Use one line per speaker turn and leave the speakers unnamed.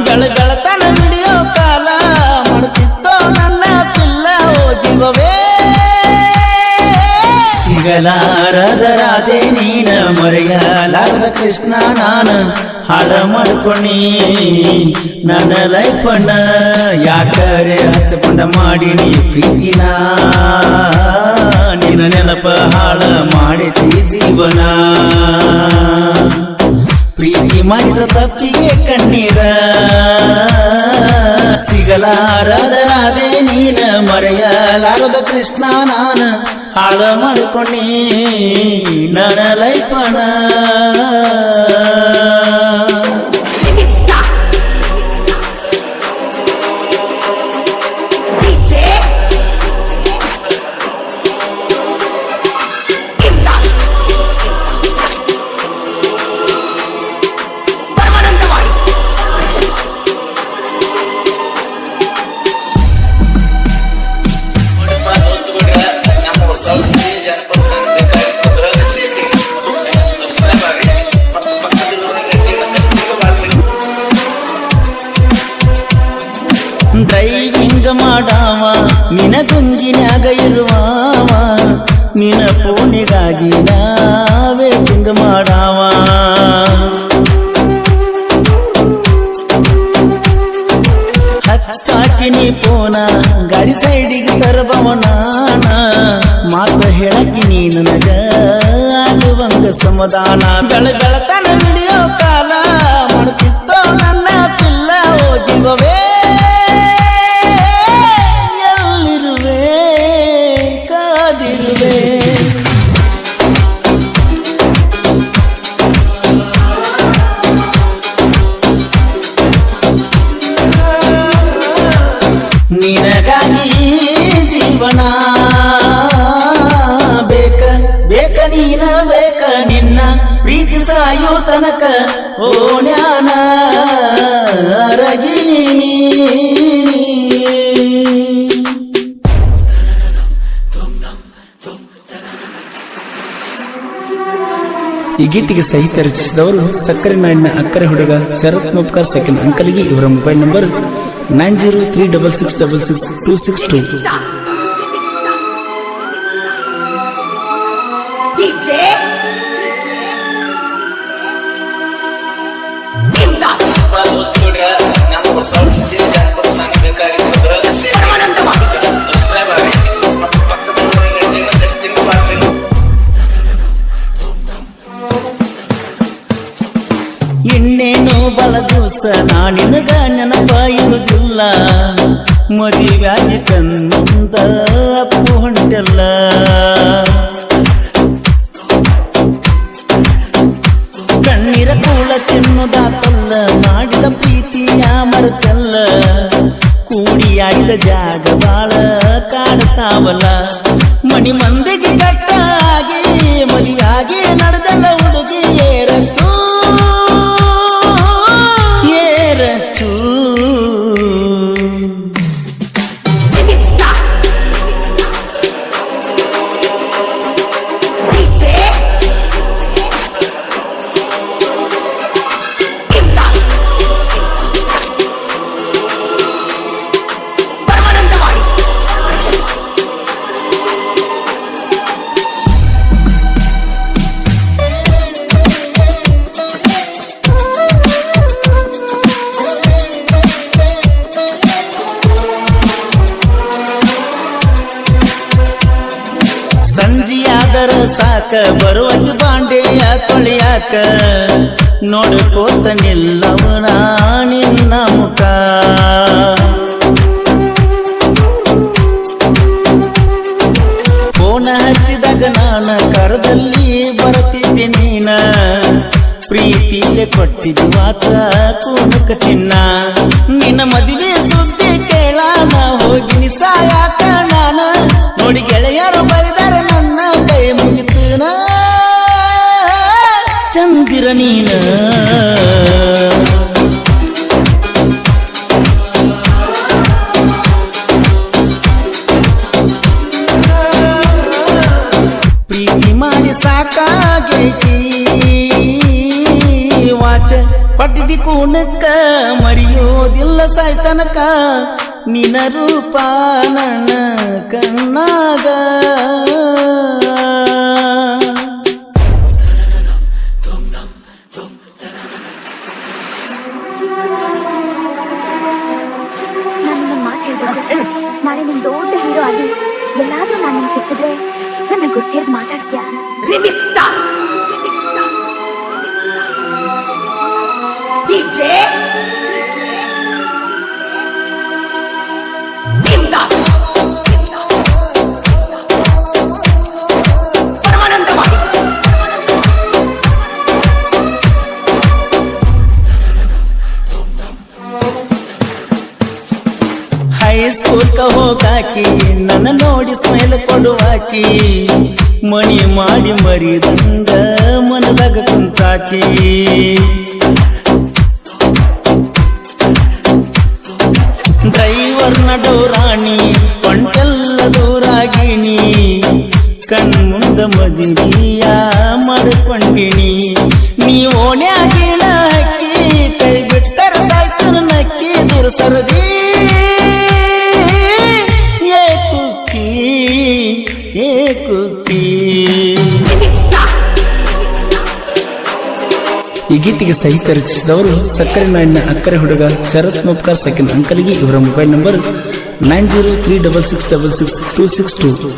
ಬೆಳತನ video ಕಾಲ ಮಾಡ್ತಿತ್ತೋ ನನ್ನ ಪಿಲ್ಲ ಓ ಜೀವವೇ ಸಿಗಲಾರದ ರಾಧೆ ನೀನ ಮರೆಯಲಾರದ ಕೃಷ್ಣ ನಾನ ಹಾಳ ಮಾಡ್ಕೊಂಡಿ ನನ್ನ ಲೈಫನ್ನ ಯಾಕರೆ ಹಚ್ಚಕೊಂಡ ಮಾಡಿನಿ ಪ್ರೀತಿನ ನಿನ್ನ ನೆನಪ ಹಾಳ ಮಾಡಿತಿ ಜೀವನ ಪ್ರೀತಿ ಮಾಡಿದ ತಪ್ಪಿಗೆ ಕಣ್ಣೀರ ಸಿಗಲಾರದ ರಾಧೆ ನೀನ ಮರೆಯಲಾರದ ಕೃಷ್ಣ ನಾನ ಹಾಳ ಮಾಡ್ಕೊಂಡಿ ನನ್ನ ಲೈಫನ ಡ್ರೈವಿಂಗ್ ಮಾಡಾವ ನಿನ ಗುಂಗಿನ್ಯಾಗ ಇರುವಾವ ನಿನ ಫೋನಿಗಾಗಿ ನಾವೇ ವೇಟಿಂಗ್ ಮಾಡಾವ ಹಚ್ಚಾಕಿನಿ ಫೋನ ಗಾಡಿ ಸೈಡಿಗೆ ತರಬವ ನಾನ ಮಾತ ಹೇಳಕಿ ನೀ ನನಗ ಆಗುವಂಗ ಸಮಾಧಾನ ಬೆಳತನ ವಿಡಿಯೋ ಕಾಲ ಮಾಡ್ತಿತ್ತೋ ನನ್ನ ಪಿಲ್ಲ ಓ ಜೀವವೇ ನಿನಗಾಗಿ ಜೀವನ ಬೇಕ ಬೇಕ ನೀನ ಬೇಕ ನಿನ್ನ ಪ್ರೀತಿ ಸಾಯೋ ತನಕ ಓ ಜ್ಞಾನ ರಗಿನಿ ಈ ಗೀತೆಗೆ ಸಾಹಿತ್ಯ ರಚಿಸಿದವರು ಸಕ್ಕರೆ ನಾಡಿನ ಅಕ್ಕರೆ ಹುಡುಗ ಶರತ್ ಮುಪ್ಕರ್ ಸೆಕೆಂಡ್ ಅಂಕಲ್ಗೆ ಇವರ ಮೊಬೈಲ್ ನಂಬರ್ 9036666262 ಇನ್ನೇನು ಬಳ ದಿವಸ ನಾನಿನಗ ನೆನಪ ಇರುವುದಿಲ್ಲ ಮದುವೆಯಾಗಿ ಕಂದ ಅಪ್ಪು ಹೊಂಟಲ್ಲ ಕಣ್ಣೀರ ಕೂಳ ತಿನ್ನುದಾತಲ್ಲ ಮಾಡಿದ ಪ್ರೀತಿಯ ಮರೆತಲ್ಲ ಕೂಡಿಯಾಡಿದ ಜಾಗ ಬಾಳ ಕಾಡ್ತಾವಲ್ಲ ಮಣಿ ಮಂದಿಗೆ ಕಟ್ಟಾಗಿ ಮದುವೆಯಾಗಿ ನಡೆದಲ್ಲ ಹುಡುಗಿ ಏರಚ್ಚು ಸಂಜಿಯಾದರ ಸಾಕ ಬರುವಂಗ ಬಾಂಡೆಯ ತೊಳೆಯಾಕ ನೋಡ್ಕೋತ ನಿಲ್ಲವನ ನಿನ್ನ ಮುಖ ಫೋನ ಹಚ್ಚಿದಾಗ ನಾನ ಕರದಲ್ಲಿ ಬರ್ತಿದ್ದೆ ನೀನ ಪ್ರೀತಿಲೆ ಕೊಟ್ಟಿದ್ದು ಆತ ಕುಣಕ ಚಿನ್ನ ನಿನ್ನ ಮದುವೆ ಸುದ್ದಿ ಕೇಳಾನ ಹೋಗಿ ಸಾಯಾಕ ನಾನ ನೋಡಿ ಗೆಳೆಯರು ಬೈದಾರ ನನ್ನ ಕೈ ಮುಗಿತನ ಚಂದಿರ ನೀನ ಪ್ರೀತಿ ಮಾಡಿ ಸಾಕಾಗೈತಿ ವಾಚ ಪಟ್ಟಿದಿ ಕೂನಕ್ಕ ಮರಿಯೋ ಮರೆಯೋದಿಲ್ಲ ಸಾಯ್ತನಕ ನಿನ ರೂಪ ನನ್ನ ಕಣ್ಣಾಗ.
ನಾನು ಮಾತು ಹೇಳ್ಬೇಕು, ನಾಳೆ ನಿಮ್ ದೊಡ್ಡ ಹೀರೋ ಆಗಿ ಎಲ್ಲಾದ್ರೂ ನಾನು ನಿಮ್ಗೆ ಸಿಕ್ಕಿದ್ರೆ ನನ್ನ ಗೊತ್ತಿರೋದು ಮಾತಾಡ್ತೀಯಾ?
ಹೈಸ್ಕೂಲ್ ಹೋಗಾಕಿ ನನ್ನ ನೋಡಿ ಸ್ಮೈಲ್ ಕೊಡುವಾಕಿ, ಮಣಿ ಮಾಡಿ ಮರಿದಂಗ ಮನದಾಗ ಕುಂತಾಕಿ. ಡ್ರೈವರ್ನ ಡೋರಾಣಿ ಕೊಂಟೆಲ್ಲ ದೂರಾಗಿನಿ, ಕಣ್ಮುಂದ ಮದುವೆಯ ಮಾಡಿಕೊಂಡಿನಿ. ನೀ ಓಣ್ಯಾಗಿನ ಹಕ್ಕಿ ಕೈ ಬಿಟ್ಟರ ಸಾಯ್ತು ನಕ್ಕಿ ದೂರ ಸರದಿ ಈ ಗೀತೆಗೆ ಸಾಹಿತ್ಯ ರಚಿಸಿದವರು ಸಕ್ಕರೆ ನಾಡಿನ ಅಕ್ಕರೆ ಹುಡುಗ ಶರತ್ ಮುಪ್ಕಾರ್ ಸೆಕೆಂಡ್ ಅಂಕಲ್ಗೆ ಇವರ ಮೊಬೈಲ್ ನಂಬರ್ 9036666262.